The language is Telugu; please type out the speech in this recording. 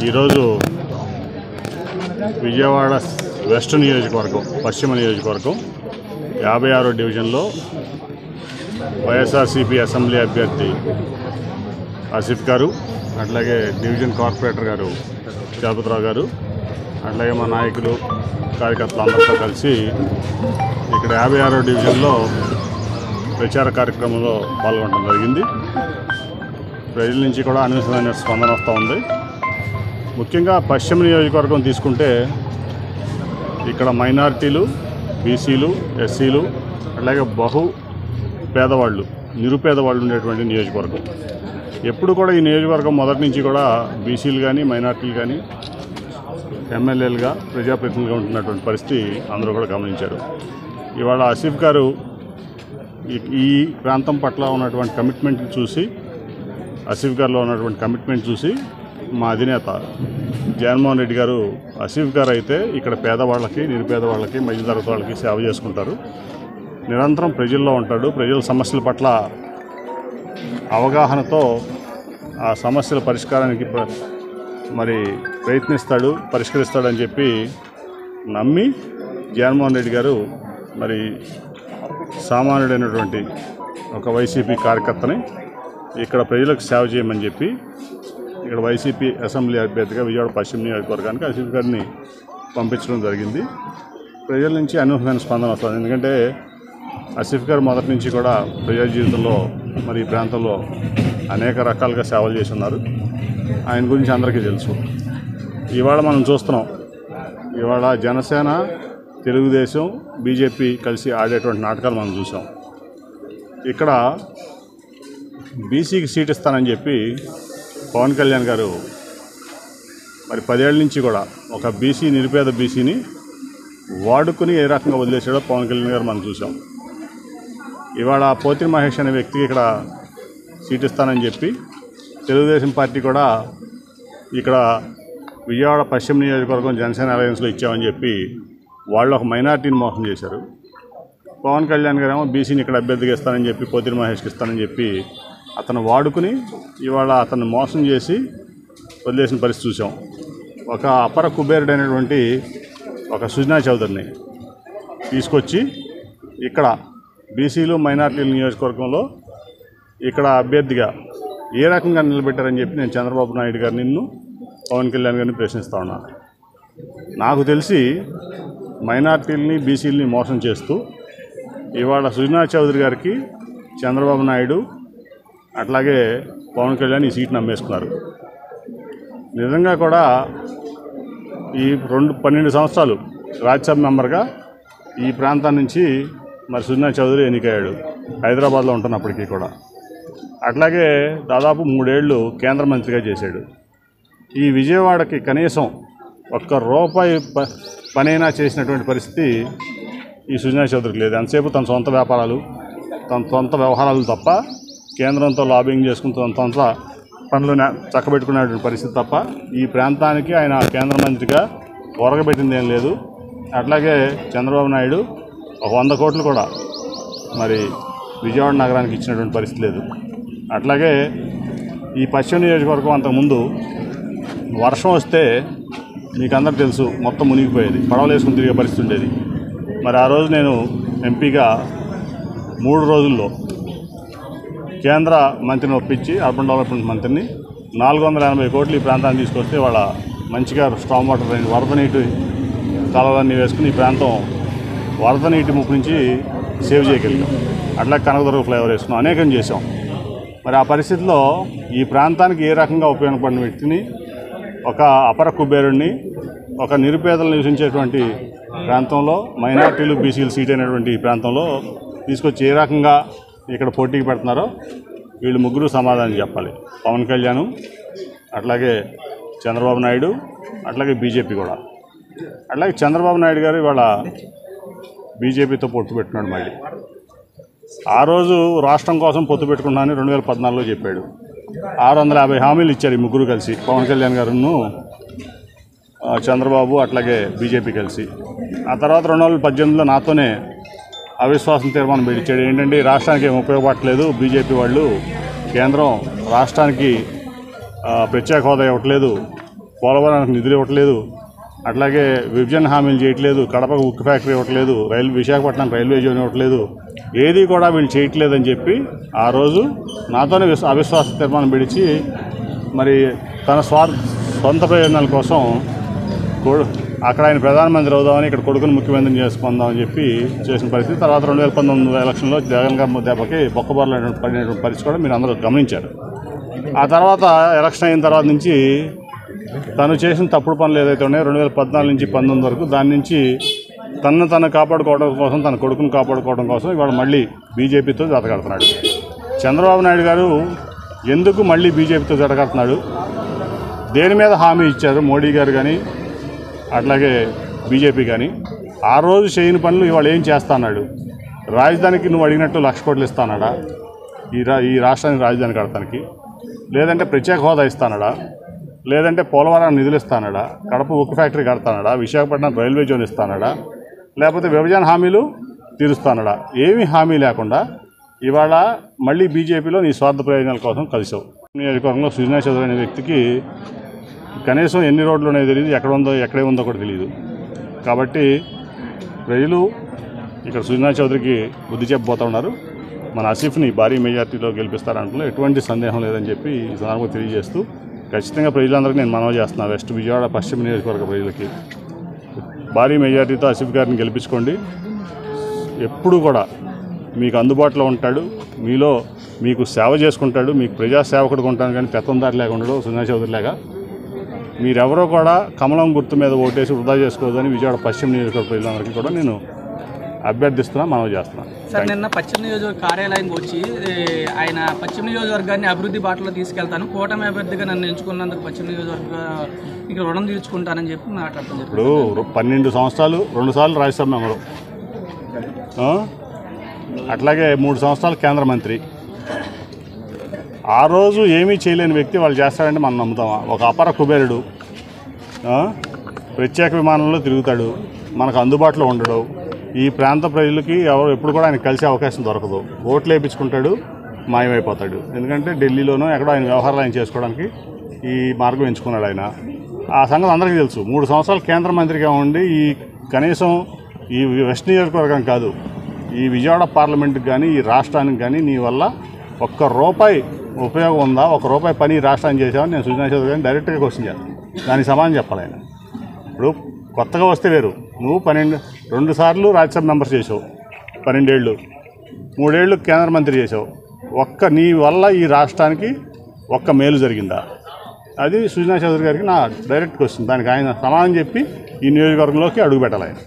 ఈరోజు విజయవాడ వెస్ట్ నియోజకవర్గం, పశ్చిమ నియోజకవర్గం 56వ డివిజన్లో వైఎస్ఆర్సీపీ అసెంబ్లీ అభ్యర్థి ఆసిఫ్ గారు, అట్లాగే డివిజన్ కార్పొరేటర్ గారు చలపతిరావు గారు, అట్లాగే మా నాయకులు కార్యకర్తలు అందరితో కలిసి ఇక్కడ 56వ డివిజన్లో ప్రచార కార్యక్రమంలో పాల్గొనడం జరిగింది. ప్రజల నుంచి కూడా అనూహ్యమైన స్పందన వస్తూ ఉంది. ముఖ్యంగా పశ్చిమ నియోజకవర్గం తీసుకుంటే ఇక్కడ మైనారిటీలు, బీసీలు, ఎస్సీలు, అలాగే పేదవాళ్ళు, నిరుపేదవాళ్ళు ఉండేటువంటి నియోజకవర్గం. ఎప్పుడు కూడా ఈ నియోజకవర్గం మొదటి నుంచి కూడా బీసీలు కానీ మైనారిటీలు కానీ ఎమ్మెల్యేలుగా ప్రజాప్రతినిధులుగా ఉంటున్నటువంటి పరిస్థితి అందరూ కూడా గమనించారు. ఇవాళ ఆసిఫ్ గారు ఈ ప్రాంతం పట్ల ఉన్నటువంటి కమిట్మెంట్ చూసి, ఆసిఫ్ గారిలో ఉన్నటువంటి కమిట్మెంట్ చూసి మా అధినేత జగన్మోహన్ రెడ్డి గారు, ఆసిఫ్ గారు అయితే ఇక్కడ పేదవాళ్ళకి, నిరుపేదవాళ్ళకి, మధ్యతరగతి వాళ్ళకి సేవ చేసుకుంటారు, నిరంతరం ప్రజల్లో ఉంటాడు, ప్రజల సమస్యల పట్ల అవగాహనతో ఆ సమస్యల పరిష్కారానికి ప్రయత్నిస్తాడు, పరిష్కరిస్తాడని చెప్పి నమ్మి జగన్మోహన్ రెడ్డి గారు సామాన్యుడైనటువంటి ఒక వైసీపీ కార్యకర్తని ఇక్కడ ప్రజలకు సేవ చేయమని చెప్పి ఇక్కడ వైసీపీ అసెంబ్లీ అభ్యర్థిగా విజయవాడ పశ్చిమ నియోజకవర్గానికి ఆసిఫ్ గారిని పంపించడం జరిగింది. ప్రజల నుంచి అనూహ్యమైన స్పందన వస్తుంది. ఎందుకంటే ఆసిఫ్ గారు మొదటి నుంచి కూడా ప్రజా జీవితంలో ఈ ప్రాంతంలో అనేక రకాలుగా సేవలు చేసి ఉన్నారు. ఆయన గురించి అందరికీ తెలుసు. ఇవాళ మనం చూస్తున్నాం, ఇవాళ జనసేన, తెలుగుదేశం, బీజేపీ కలిసి ఆడేటువంటి నాటకాలు మనం చూసాం. ఇక్కడ బీసీకి సీట్ ఇస్తానని చెప్పి పవన్ కళ్యాణ్ గారు 10 ఏళ్ళ నుంచి కూడా ఒక నిరుపేద బీసీని వాడుకుని ఏ రకంగా వదిలేసాడో పవన్ కళ్యాణ్ గారు మనం చూసాం. ఇవాళ పోతిరి మహేష్ అనే వ్యక్తికి ఇక్కడ సీట్ ఇస్తానని చెప్పి తెలుగుదేశం పార్టీ కూడా ఇక్కడ విజయవాడ పశ్చిమ నియోజకవర్గం జనసేన అలయన్స్లో ఇచ్చామని చెప్పి వాళ్ళు ఒక మైనార్టీని మోసం చేశారు. పవన్ కళ్యాణ్ గారు ఏమో బీసీని ఇక్కడ అభ్యర్థిగా ఇస్తానని చెప్పి పోతిరి మహేష్కి ఇస్తానని చెప్పి అతను వాడుకుని ఇవాళ అతను మోసం చేసి వదిలేసిన పరిస్థితి చూసాం. ఒక అపర కుబేరుడైనటువంటి ఒక సుజనా చౌదరిని తీసుకొచ్చి ఇక్కడ బీసీలు, మైనార్టీల నియోజకవర్గంలో ఇక్కడ అభ్యర్థిగా ఏ రకంగా నిలబెట్టారని చెప్పి నేను చంద్రబాబు నాయుడు గారిని, పవన్ కళ్యాణ్ గారిని ప్రశ్నిస్తా ఉన్నాను. నాకు తెలిసి మైనార్టీలని, బీసీలని మోసం చేస్తూ ఇవాళ సుజనా చౌదరి గారికి చంద్రబాబు నాయుడు అట్లాగే పవన్ కళ్యాణ్ ఈ సీట్ని అమ్మేసుకున్నారు. నిజంగా కూడా ఈ 12 సంవత్సరాలు రాజ్యసభ మెంబర్గా ఈ ప్రాంతం నుంచి సుజనా చౌదరి ఎన్నికయ్యాడు, హైదరాబాద్లో ఉంటున్నప్పటికీ కూడా. అట్లాగే దాదాపు 3 ఏళ్ళు కేంద్ర మంత్రిగా చేశాడు. ఈ విజయవాడకి కనీసం ₹1 పనైనా చేసినటువంటి పరిస్థితి ఈ సుజనా చౌదరికి లేదు. అంతసేపు తన సొంత వ్యాపారాలు, తన సొంత వ్యవహారాలు తప్ప, కేంద్రంతో లాబింగ్ చేసుకుని తన సొంత పనులు చక్కబెట్టుకునేటువంటి పరిస్థితి తప్ప ఈ ప్రాంతానికి ఆయన కేంద్ర మంత్రిగా ఒరగబెట్టింది ఏం లేదు. అట్లాగే చంద్రబాబు నాయుడు 100 కోట్లు కూడా విజయవాడ నగరానికి ఇచ్చినటువంటి పరిస్థితి లేదు. అట్లాగే ఈ పశ్చిమ నియోజకవర్గం అంతకుముందు వర్షం వస్తే మీకు అందరూ తెలుసు మొత్తం మునిగిపోయేది, పడవలు వేసుకుని తిరిగే పరిస్థితి ఉండేది. ఆ రోజు నేను ఎంపీగా 3 రోజుల్లో కేంద్ర మంత్రిని ఒప్పించి, అర్బన్ డెవలప్మెంట్ మంత్రిని 480 కోట్లు ఈ ప్రాంతాన్ని తీసుకొస్తే వాళ్ళ మంచిగా స్ట్రాంగ్ వాటర్, వరద నీటి కాలువలన్నీ వేసుకుని ఈ ప్రాంతం వరద నీటి ముప్పు నుంచి సేవ్ చేయగలిగాం. అట్లా కనకదుర్గ ఫ్లైఓవర్ వేసుకున్నాం, అనేకం చేసాం. ఆ పరిస్థితిలో ఈ ప్రాంతానికి ఏ రకంగా ఉపయోగపడిన వ్యక్తిని, ఒక అపర కుబేరుడిని, ఒక నిరుపేదలు నివసించేటువంటి ప్రాంతంలో, మైనార్టీలు, బీసీలు సీట్ అయినటువంటి ఈ ప్రాంతంలో తీసుకొచ్చి ఏ రకంగా ఇక్కడ పోటీకి పెడుతున్నారో వీళ్ళు ముగ్గురు సమాధానం చెప్పాలి. పవన్ కళ్యాణ్, అట్లాగే చంద్రబాబు నాయుడు, అట్లాగే బీజేపీ కూడా. అట్లాగే చంద్రబాబు నాయుడు గారు ఇవాళ బీజేపీతో పొత్తు పెట్టుకున్నాడు. మళ్ళీ ఆ రోజు రాష్ట్రం కోసం పొత్తు పెట్టుకున్నానని 2014లో చెప్పాడు. 650 హామీలు ఇచ్చారు ఈ ముగ్గురు కలిసి, పవన్ కళ్యాణ్ గారును, చంద్రబాబు, అట్లాగే బీజేపీ కలిసి. ఆ తర్వాత 2018లో నాతోనే అవిశ్వాసం తీర్మానం పెట్టించాడు. ఏంటంటే రాష్ట్రానికి ఏం ఉపయోగపడట్లేదు, బీజేపీ వాళ్ళు కేంద్రం రాష్ట్రానికి ప్రత్యేక హోదా ఇవ్వట్లేదు, పోలవరానికి నిధులు ఇవ్వట్లేదు, అట్లాగే విభజన హామీలు చేయట్లేదు, కడపకు ఉక్కు ఫ్యాక్టరీ ఇవ్వట్లేదు, విశాఖపట్నం రైల్వే జోన్ ఇవ్వట్లేదు, ఏది కూడా వీళ్ళు చేయట్లేదని చెప్పి ఆ రోజు నాతోనే అవిశ్వాస తీర్మానం పిలిచి మరి తన సొంత ప్రయోజనాల కోసం అక్కడ ఆయన ప్రధానమంత్రి అవుదామని ఇక్కడ కొడుకుని ముఖ్యమంత్రిని చేసుకుందామని చెప్పి చేసిన పరిస్థితి. తర్వాత 2019 ఎలక్షన్లో జగన్ గారి దెబ్బకి బొక్కబొరలు పడినటువంటి పరిస్థితి కూడా మీరు అందరూ గమనించారు. ఆ తర్వాత ఎలక్షన్ అయిన తర్వాత నుంచి తను చేసిన తప్పుడు పనులు ఏదైతే ఉన్నాయో 2014 నుంచి 2019 వరకు దాని నుంచి తను కాపాడుకోవడం కోసం, తన కొడుకును కాపాడుకోవడం కోసం ఇవాళ మళ్ళీ బీజేపీతో జతకడుతున్నాడు. చంద్రబాబు నాయుడు గారు ఎందుకు మళ్ళీ బీజేపీతో జతకడుతున్నాడు, దేని మీద హామీ ఇచ్చారు మోడీ గారు కానీ అట్లాగే బీజేపీ కానీ? ఆ రోజు చేయని పనులు ఇవాళ ఏం చేస్తా అన్నాడు? రాజధానికి నువ్వు అడిగినట్టు 1,00,000 కోట్లు ఇస్తానడా ఈ రాష్ట్రానికి రాజధాని కడతానికి? లేదంటే ప్రత్యేక హోదా ఇస్తానడా? లేదంటే పోలవరాన్ని నిధులు ఇస్తానడా? కడప ఉక్కు ఫ్యాక్టరీ కడతానడా? విశాఖపట్నం రైల్వే జోన్ ఇస్తానడా? లేకపోతే విభజన హామీలు తీరుస్తానడా? ఏమీ హామీ లేకుండా ఇవాళ మళ్ళీ బీజేపీలో నీ స్వార్థ ప్రయోజనాల కోసం కలిసావు. నియోజకవర్గంలో సుజనా చౌదరి అనే వ్యక్తికి కనీసం ఎన్ని రోడ్లు ఉన్నాయో తెలియదు, ఎక్కడే ఉందో కూడా తెలియదు. కాబట్టి ప్రజలు ఇక్కడ సుజనా చౌదరికి బుద్ధి చెప్పబోతూ ఉన్నారు. మన ఆసిఫ్ని భారీ మెజార్టీలో గెలిపిస్తారంటున్నా ఎటువంటి సందేహం లేదని చెప్పి ఈ సందర్భంగా తెలియజేస్తూ ఖచ్చితంగా ప్రజలందరికీ నేను మనవి చేస్తున్నాను. వెస్ట్ విజయవాడ పశ్చిమ నియోజకవర్గ ప్రజలకి భారీ మెజార్టీతో ఆసిఫ్ గారిని గెలిపించుకోండి. ఎప్పుడు కూడా మీకు అందుబాటులో ఉంటాడు, మీకు సేవ చేసుకుంటాడు, మీకు ప్రజాసేవకుడిగా ఉంటాను. కానీ పెత్తందారి లేక ఉండడు సుజనా చౌదరి లేక. మీరెవరో కూడా కమలం గుర్తు మీద ఓటేసి వృధా చేసుకోవద్దని విజయవాడ పశ్చిమ నియోజకవర్గ ప్రజలందరికీ కూడా నేను అభ్యర్థిస్తున్నా, మనవి చేస్తున్నాను. సార్, నిన్న పశ్చిమ నియోజకవర్గ కార్యాలయంకి వచ్చి ఆయన పశ్చిమ నియోజకవర్గాన్ని అభివృద్ధి బాటలో తీసుకెళ్తాను, కూటమి అభ్యర్థిగా నన్ను ఎంచుకున్నందుకు పశ్చిమ నియోజకవర్గ ఇక్కడ రుణం తీర్చుకుంటానని చెప్పి మాట్లాడుతుంది. ఇప్పుడు 12 సంవత్సరాలు 2 సార్లు రాజ్యసభ మెంబరు, అట్లాగే 3 సంవత్సరాలు కేంద్ర మంత్రి. ఆ రోజు ఏమీ చేయలేని వ్యక్తి వాళ్ళు చేస్తాడంటే మనం నమ్ముతామా? ఒక అపర కుబేరుడు ప్రత్యేక విమానంలో తిరుగుతాడు, మనకు అందుబాటులో ఉండడు. ఈ ప్రాంత ప్రజలకి ఎప్పుడు కూడా ఆయన కలిసే అవకాశం దొరకదు. ఓట్లు వేయించుకుంటాడు, మాయమైపోతాడు. ఎందుకంటే ఢిల్లీలోనో ఎక్కడో ఆయన వ్యవహారాలు ఆయన చేసుకోవడానికి ఈ మార్గం ఎంచుకున్నాడు ఆయన. ఆ సంగతి అందరికీ తెలుసు. 3 సంవత్సరాలు కేంద్ర మంత్రిగా ఉండి కనీసం ఈ వెస్ట్ నియోజకవర్గం కాదు, ఈ విజయవాడ పార్లమెంట్కి కానీ ఈ రాష్ట్రానికి కానీ నీ వల్ల ₹1 ఉపయోగం ఉందా, ₹1 పని రాష్ట్రానికి చేసామని నేను సుజనా చౌదరి గారిని డైరెక్ట్గా క్వశ్చన్ చేస్తాను. దానికి సమాధానం చెప్పాలి ఆయన. ఇప్పుడు కొత్తగా వస్తే వేరు. నువ్వు 2 సార్లు రాజ్యసభ మెంబర్స్ చేసావు, 12 ఏళ్ళు, 3 ఏళ్ళు కేంద్ర మంత్రి చేసావు. నీ వల్ల ఈ రాష్ట్రానికి మేలు జరిగిందా? అది సుజనా చౌదరి గారికి నా డైరెక్ట్ క్వశ్చన్. దానికి ఆయన సమాధానం చెప్పి ఈ నియోజకవర్గంలోకి అడుగు పెట్టాలి ఆయన.